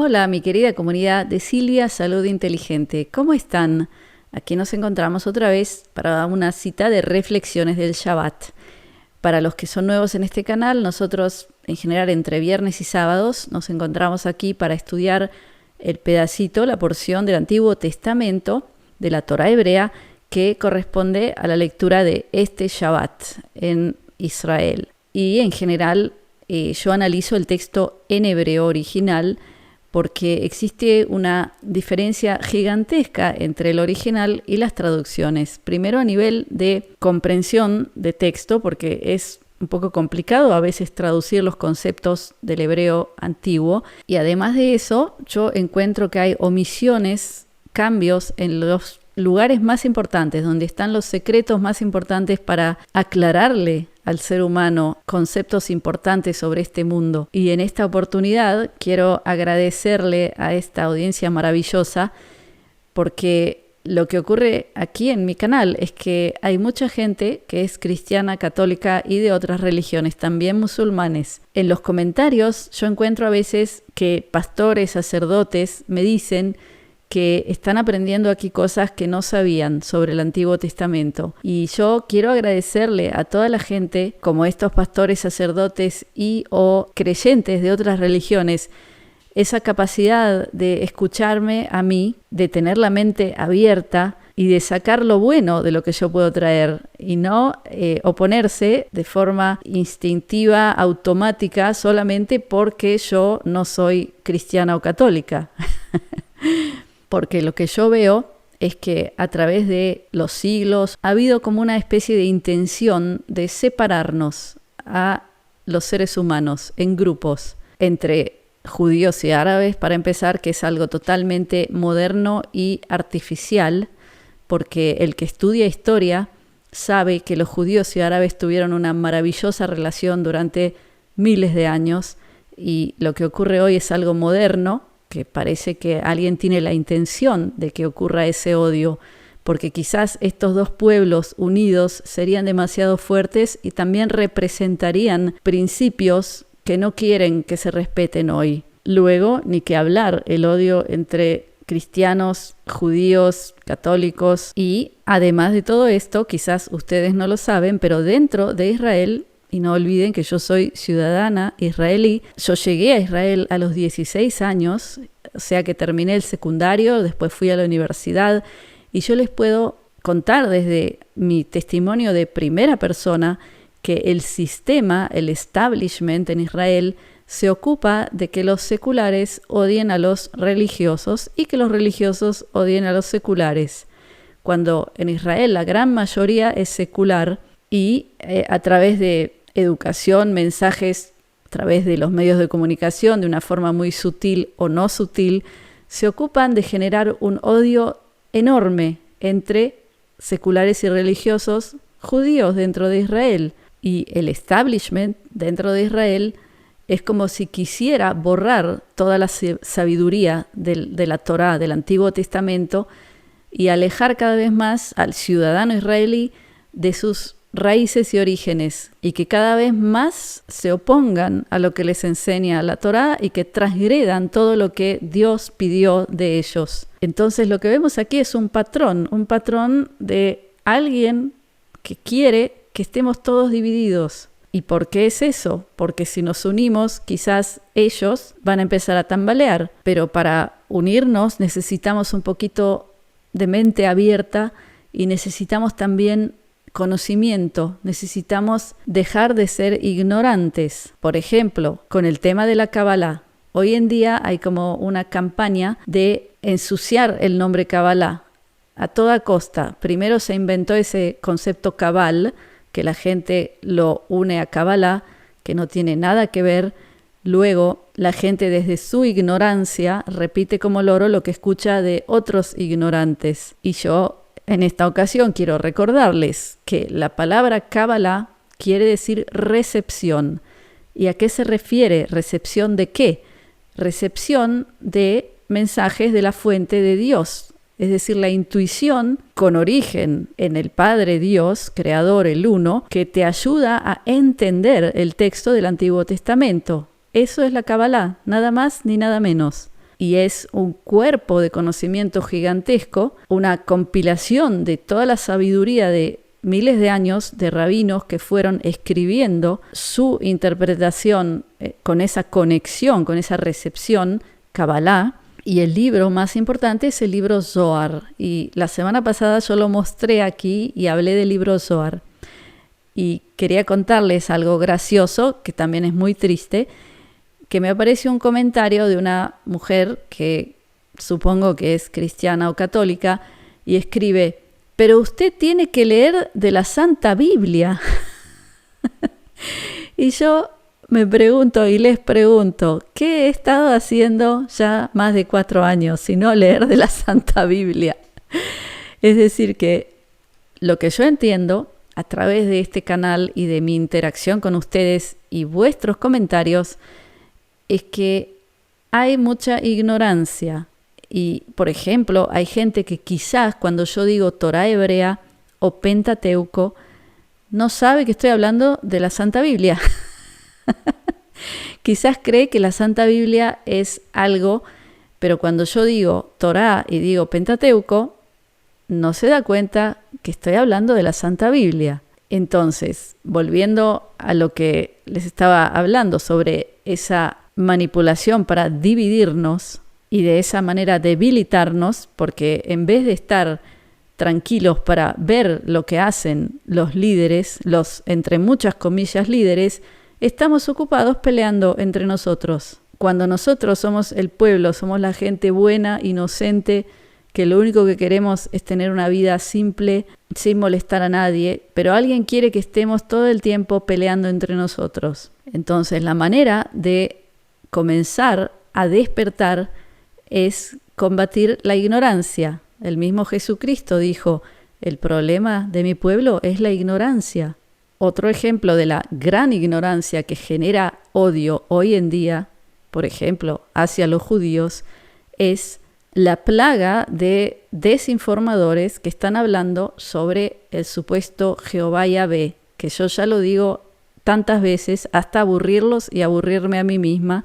Hola, mi querida comunidad de Silvia Salud Inteligente. ¿Cómo están? Aquí nos encontramos otra vez para una cita de reflexiones del Shabbat. Para los que son nuevos en este canal, nosotros en general entre viernes y sábados nos encontramos aquí para estudiar el pedacito, la porción del Antiguo Testamento de la Torá hebrea que corresponde a la lectura de este Shabbat en Israel. Y en general yo analizo el texto en hebreo original porque existe una diferencia gigantesca entre el original y las traducciones. Primero a nivel de comprensión de texto, porque es un poco complicado a veces traducir los conceptos del hebreo antiguo. Y además de eso, yo encuentro que hay omisiones, cambios en los lugares más importantes, donde están los secretos más importantes para aclararle al ser humano conceptos importantes sobre este mundo. Y en esta oportunidad quiero agradecerle a esta audiencia maravillosa porque lo que ocurre aquí en mi canal es que hay mucha gente que es cristiana, católica y de otras religiones, también musulmanes. En los comentarios yo encuentro a veces que pastores, sacerdotes me dicen que están aprendiendo aquí cosas que no sabían sobre el Antiguo Testamento. Y yo quiero agradecerle a toda la gente, como estos pastores, sacerdotes y o creyentes de otras religiones, esa capacidad de escucharme a mí, de tener la mente abierta y de sacar lo bueno de lo que yo puedo traer y no oponerse de forma instintiva, automática, solamente porque yo no soy cristiana o católica. Porque lo que yo veo es que a través de los siglos ha habido como una especie de intención de separarnos a los seres humanos en grupos, entre judíos y árabes, para empezar, que es algo totalmente moderno y artificial, porque el que estudia historia sabe que los judíos y árabes tuvieron una maravillosa relación durante miles de años y lo que ocurre hoy es algo moderno, que parece que alguien tiene la intención de que ocurra ese odio, porque quizás estos dos pueblos unidos serían demasiado fuertes y también representarían principios que no quieren que se respeten hoy. Luego, ni que hablar, el odio entre cristianos, judíos, católicos y, además de todo esto, quizás ustedes no lo saben, pero dentro de Israel, y no olviden que yo soy ciudadana israelí. Yo llegué a Israel a los 16 años, o sea que terminé el secundario, después fui a la universidad y yo les puedo contar desde mi testimonio de primera persona que el sistema, el establishment en Israel se ocupa de que los seculares odien a los religiosos y que los religiosos odien a los seculares. Cuando en Israel la gran mayoría es secular y a través de educación, mensajes a través de los medios de comunicación, de una forma muy sutil o no sutil, se ocupan de generar un odio enorme entre seculares y religiosos judíos dentro de Israel. Y el establishment dentro de Israel es como si quisiera borrar toda la sabiduría de la Torá, del Antiguo Testamento, y alejar cada vez más al ciudadano israelí de sus raíces y orígenes, y que cada vez más se opongan a lo que les enseña la Torá y que transgredan todo lo que Dios pidió de ellos. Entonces lo que vemos aquí es un patrón de alguien que quiere que estemos todos divididos. ¿Y por qué es eso? Porque si nos unimos, quizás ellos van a empezar a tambalear, pero para unirnos necesitamos un poquito de mente abierta y necesitamos también conocimiento, necesitamos dejar de ser ignorantes. Por ejemplo, con el tema de la Kabbalah. Hoy en día hay como una campaña de ensuciar el nombre Kabbalah a toda costa. Primero se inventó ese concepto Kabal, que la gente lo une a Kabbalah, que no tiene nada que ver. Luego la gente desde su ignorancia repite como loro lo que escucha de otros ignorantes. Y yo en esta ocasión quiero recordarles que la palabra Kabbalah quiere decir recepción. ¿Y a qué se refiere? ¿Recepción de qué? Recepción de mensajes de la fuente de Dios. Es decir, la intuición con origen en el Padre Dios, Creador, el Uno, que te ayuda a entender el texto del Antiguo Testamento. Eso es la Kabbalah, nada más ni nada menos. y es un cuerpo de conocimiento gigantesco, una compilación de toda la sabiduría de miles de años de rabinos que fueron escribiendo su interpretación con esa conexión, con esa recepción, Kabbalah. Y el libro más importante es el libro Zohar. Y la semana pasada yo lo mostré aquí y hablé del libro Zohar. Y quería contarles algo gracioso, que también es muy triste, que me apareció un comentario de una mujer que supongo que es cristiana o católica y escribe: pero usted tiene que leer de la Santa Biblia. Y yo me pregunto y les pregunto, ¿qué he estado haciendo ya más de 4 años si no leer de la Santa Biblia? Es decir, que lo que yo entiendo a través de este canal y de mi interacción con ustedes y vuestros comentarios es que hay mucha ignorancia. Y, por ejemplo, hay gente que quizás cuando yo digo Torá hebrea o Pentateuco, no sabe que estoy hablando de la Santa Biblia. Quizás cree que la Santa Biblia es algo, pero cuando yo digo Torá y digo Pentateuco, no se da cuenta que estoy hablando de la Santa Biblia. Entonces, volviendo a lo que les estaba hablando sobre esa manipulación para dividirnos y de esa manera debilitarnos, porque en vez de estar tranquilos para ver lo que hacen los líderes, los entre muchas comillas líderes, estamos ocupados peleando entre nosotros. Cuando nosotros somos el pueblo, somos la gente buena, inocente, que lo único que queremos es tener una vida simple, sin molestar a nadie, pero alguien quiere que estemos todo el tiempo peleando entre nosotros. Entonces, la manera de comenzar a despertar es combatir la ignorancia. El mismo Jesucristo dijo: el problema de mi pueblo es la ignorancia. Otro ejemplo de la gran ignorancia que genera odio hoy en día, por ejemplo, hacia los judíos, es la plaga de desinformadores que están hablando sobre el supuesto Jehová Yahvé, que yo ya lo digo tantas veces hasta aburrirlos y aburrirme a mí misma,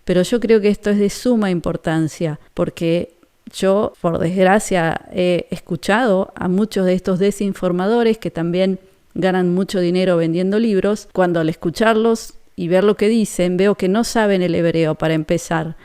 pero yo creo que esto es de suma importancia, porque yo, por desgracia, he escuchado a muchos de estos desinformadores que también ganan mucho dinero vendiendo libros. Cuando al escucharlos y ver lo que dicen, veo que no saben el hebreo para empezar.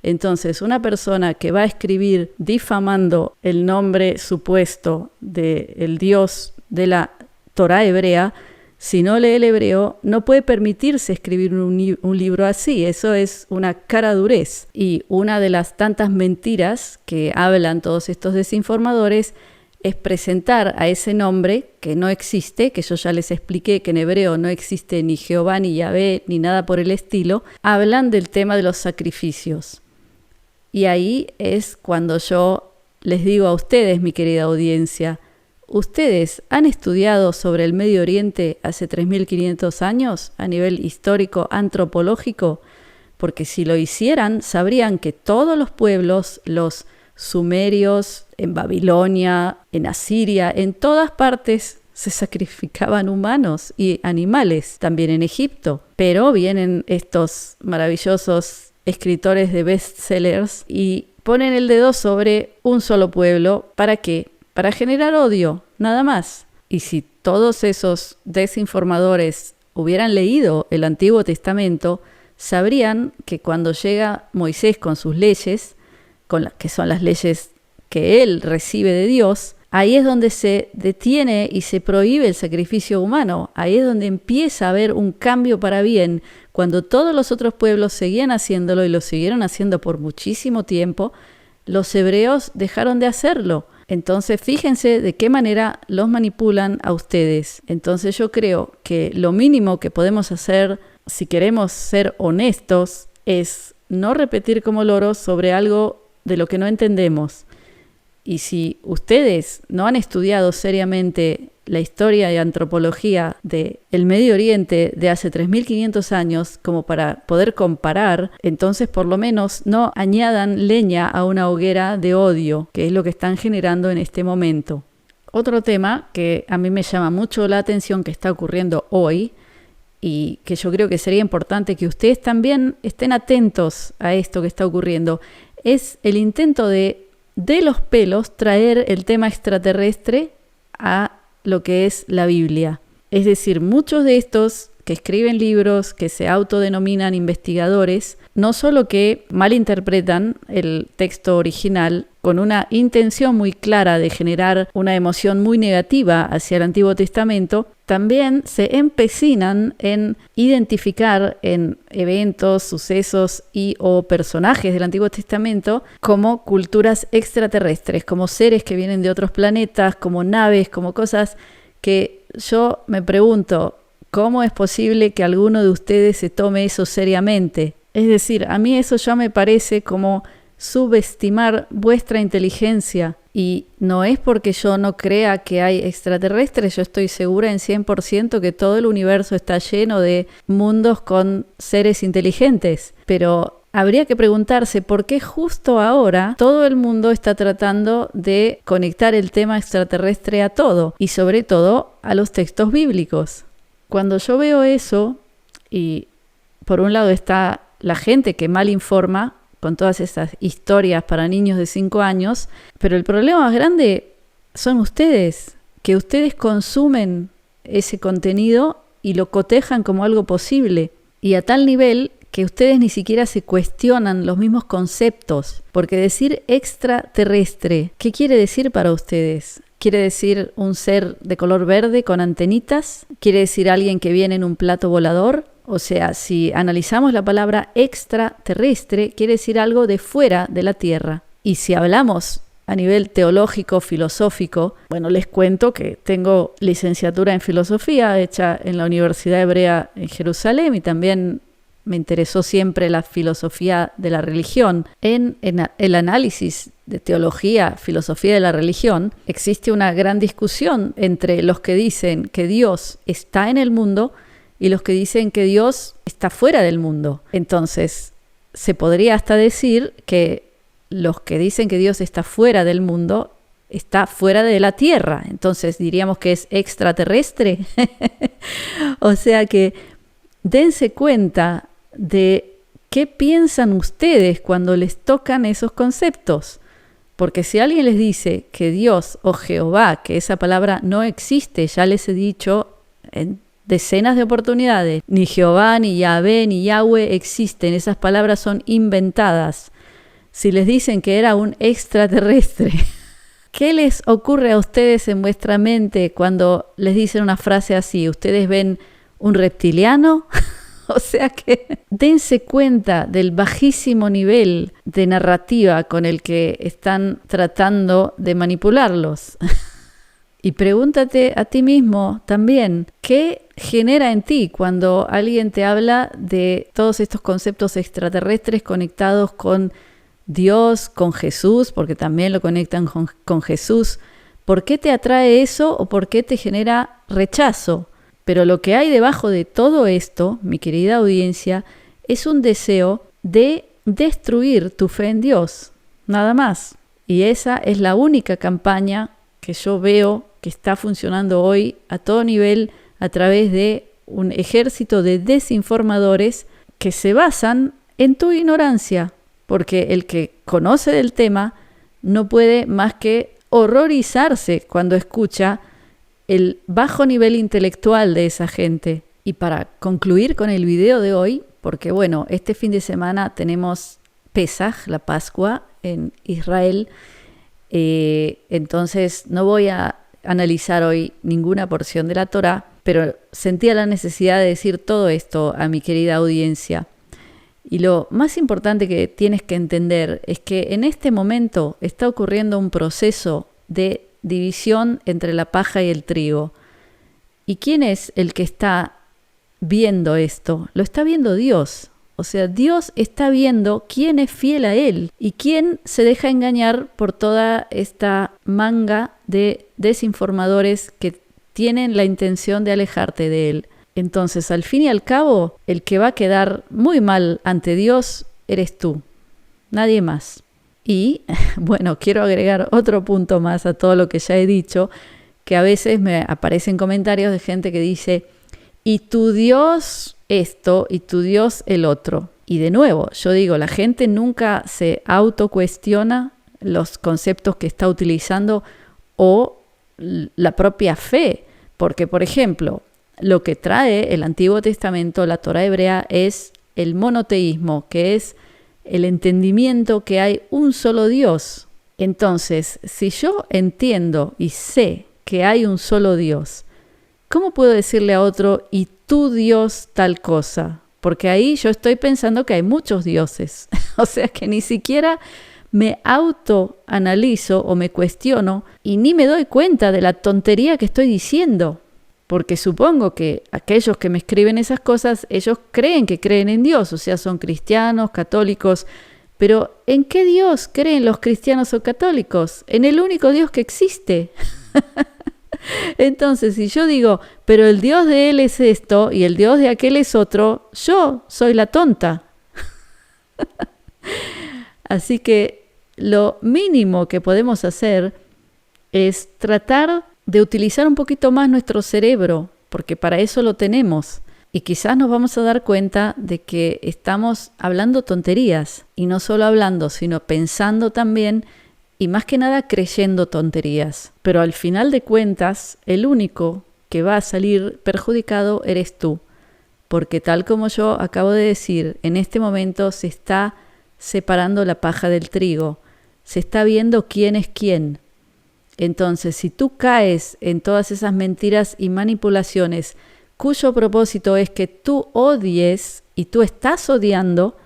Entonces, una persona que va a escribir difamando el nombre supuesto del Dios de la Torá hebrea, si no lee el hebreo, no puede permitirse escribir un libro así. Eso es una caradurez. Y una de las tantas mentiras que hablan todos estos desinformadores es presentar a ese nombre que no existe, que yo ya les expliqué que en hebreo no existe ni Jehová, ni Yahvé, ni nada por el estilo. Hablan del tema de los sacrificios. Y ahí es cuando yo les digo a ustedes, mi querida audiencia, ¿ustedes han estudiado sobre el Medio Oriente hace 3.500 años a nivel histórico, antropológico? Porque si lo hicieran, sabrían que todos los pueblos, los sumerios, en Babilonia, en Asiria, en todas partes se sacrificaban humanos y animales, también en Egipto. Pero vienen estos maravillosos escritores de bestsellers y ponen el dedo sobre un solo pueblo. ¿Para qué? Para generar odio, nada más. Y si todos esos desinformadores hubieran leído el Antiguo Testamento, sabrían que cuando llega Moisés con sus leyes, que son las leyes que él recibe de Dios, ahí es donde se detiene y se prohíbe el sacrificio humano. Ahí es donde empieza a haber un cambio para bien. Cuando todos los otros pueblos seguían haciéndolo y lo siguieron haciendo por muchísimo tiempo, los hebreos dejaron de hacerlo. Entonces, fíjense de qué manera los manipulan a ustedes. Entonces, yo creo que lo mínimo que podemos hacer, si queremos ser honestos, es no repetir como loros sobre algo de lo que no entendemos. Y si ustedes no han estudiado seriamente la historia y antropología del Medio Oriente de hace 3.500 años como para poder comparar, entonces por lo menos no añadan leña a una hoguera de odio, que es lo que están generando en este momento. Otro tema que a mí me llama mucho la atención que está ocurriendo hoy y que yo creo que sería importante que ustedes también estén atentos a esto que está ocurriendo, es el intento de los pelos traer el tema extraterrestre a lo que es la Biblia. Es decir, muchos de estos que escriben libros, que se autodenominan investigadores, no solo que malinterpretan el texto original con una intención muy clara de generar una emoción muy negativa hacia el Antiguo Testamento, también se empecinan en identificar en eventos, sucesos y o personajes del Antiguo Testamento como culturas extraterrestres, como seres que vienen de otros planetas, como naves, como cosas que yo me pregunto, ¿cómo es posible que alguno de ustedes se tome eso seriamente? Es decir, a mí eso ya me parece como subestimar vuestra inteligencia. Y no es porque yo no crea que hay extraterrestres, yo estoy segura en 100% que todo el universo está lleno de mundos con seres inteligentes. Pero habría que preguntarse por qué justo ahora todo el mundo está tratando de conectar el tema extraterrestre a todo y sobre todo a los textos bíblicos. Cuando yo veo eso, y por un lado está la gente que mal informa con todas esas historias para niños de 5 años, pero el problema más grande son ustedes, que ustedes consumen ese contenido y lo cotejan como algo posible, y a tal nivel que ustedes ni siquiera se cuestionan los mismos conceptos, porque decir extraterrestre, ¿qué quiere decir para ustedes? ¿Quiere decir un ser de color verde con antenitas? ¿Quiere decir alguien que viene en un plato volador? O sea, si analizamos la palabra extraterrestre, quiere decir algo de fuera de la Tierra. Y si hablamos a nivel teológico, filosófico, bueno, les cuento que tengo licenciatura en filosofía hecha en la Universidad Hebrea en Jerusalén y también me interesó siempre la filosofía de la religión. En el análisis de teología, filosofía de la religión, existe una gran discusión entre los que dicen que Dios está en el mundo y los que dicen que Dios está fuera del mundo. Entonces, se podría hasta decir que los que dicen que Dios está fuera del mundo está fuera de la Tierra. Entonces, diríamos que es extraterrestre. O sea que dense cuenta de qué piensan ustedes cuando les tocan esos conceptos. Porque si alguien les dice que Dios o Jehová, que esa palabra no existe, ya les he dicho en decenas de oportunidades, ni Jehová, ni Yahvé, ni Yahweh existen, esas palabras son inventadas. Si les dicen que era un extraterrestre, ¿qué les ocurre a ustedes en vuestra mente cuando les dicen una frase así? ¿Ustedes ven un reptiliano? O sea que dense cuenta del bajísimo nivel de narrativa con el que están tratando de manipularlos. Y pregúntate a ti mismo también, ¿qué genera en ti cuando alguien te habla de todos estos conceptos extraterrestres conectados con Dios, con Jesús, porque también lo conectan con Jesús? ¿Por qué te atrae eso o por qué te genera rechazo? Pero lo que hay debajo de todo esto, mi querida audiencia, es un deseo de destruir tu fe en Dios, nada más. Y esa es la única campaña que yo veo que está funcionando hoy a todo nivel a través de un ejército de desinformadores que se basan en tu ignorancia, porque el que conoce del tema no puede más que horrorizarse cuando escucha el bajo nivel intelectual de esa gente. Y para concluir con el video de hoy, porque bueno, este fin de semana tenemos Pesaj, la Pascua en Israel, entonces no voy a analizar hoy ninguna porción de la Torá, pero sentía la necesidad de decir todo esto a mi querida audiencia. Y lo más importante que tienes que entender es que en este momento está ocurriendo un proceso de división entre la paja y el trigo. ¿Y quién es el que está viendo esto? Lo está viendo Dios. O sea, Dios está viendo quién es fiel a Él y quién se deja engañar por toda esta manga de desinformadores que tienen la intención de alejarte de Él. Entonces, al fin y al cabo, el que va a quedar muy mal ante Dios eres tú, nadie más. Y, bueno, quiero agregar otro punto más a todo lo que ya he dicho, que a veces me aparecen comentarios de gente que dice, y tu Dios esto y tu Dios el otro. Y de nuevo, yo digo, la gente nunca se autocuestiona los conceptos que está utilizando o la propia fe. Porque, por ejemplo, lo que trae el Antiguo Testamento, la Torá hebrea, es el monoteísmo, que es el entendimiento que hay un solo Dios. Entonces, si yo entiendo y sé que hay un solo Dios, ¿cómo puedo decirle a otro, y tu Dios tal cosa? Porque ahí yo estoy pensando que hay muchos dioses. O sea que ni siquiera me autoanalizo o me cuestiono y ni me doy cuenta de la tontería que estoy diciendo. Porque supongo que aquellos que me escriben esas cosas, ellos creen que creen en Dios, o sea, son cristianos, católicos. Pero ¿en qué Dios creen los cristianos o católicos? En el único Dios que existe. Entonces, si yo digo, pero el Dios de él es esto y el Dios de aquel es otro, yo soy la tonta. Así que lo mínimo que podemos hacer es tratar de utilizar un poquito más nuestro cerebro, porque para eso lo tenemos. Y quizás nos vamos a dar cuenta de que estamos hablando tonterías, y no solo hablando, sino pensando también, y más que nada creyendo tonterías. Pero al final de cuentas, el único que va a salir perjudicado eres tú, porque tal como yo acabo de decir, en este momento se está separando la paja del trigo, se está viendo quién es quién. Entonces, si tú caes en todas esas mentiras y manipulaciones cuyo propósito es que tú odies y tú estás odiando,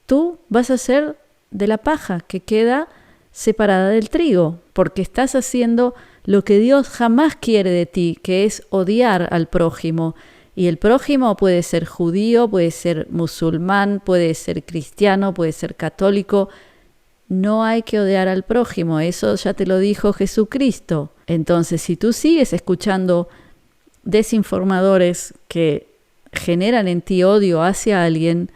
tú vas a ser de la paja que queda separada del trigo, porque estás haciendo lo que Dios jamás quiere de ti, que es odiar al prójimo. Y el prójimo puede ser judío, puede ser musulmán, puede ser cristiano, puede ser católico. No hay que odiar al prójimo, eso ya te lo dijo Jesucristo. Entonces, si tú sigues escuchando desinformadores que generan en ti odio hacia alguien,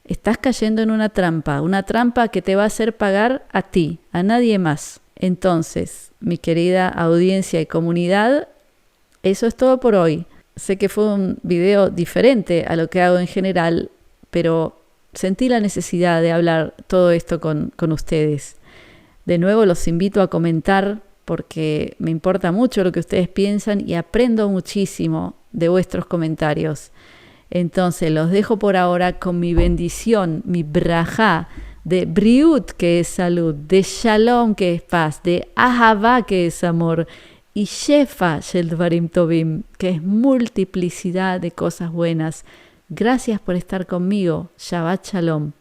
estás cayendo en una trampa que te va a hacer pagar a ti, a nadie más. Entonces, mi querida audiencia y comunidad, eso es todo por hoy. Sé que fue un video diferente a lo que hago en general, pero sentí la necesidad de hablar todo esto con ustedes. De nuevo los invito a comentar porque me importa mucho lo que ustedes piensan y aprendo muchísimo de vuestros comentarios. Entonces los dejo por ahora con mi bendición, mi brajá, de briut, que es salud, de shalom, que es paz, de ahavá, que es amor, y shefa shel dvarim tovim, que es multiplicidad de cosas buenas. Gracias por estar conmigo. Shabbat shalom.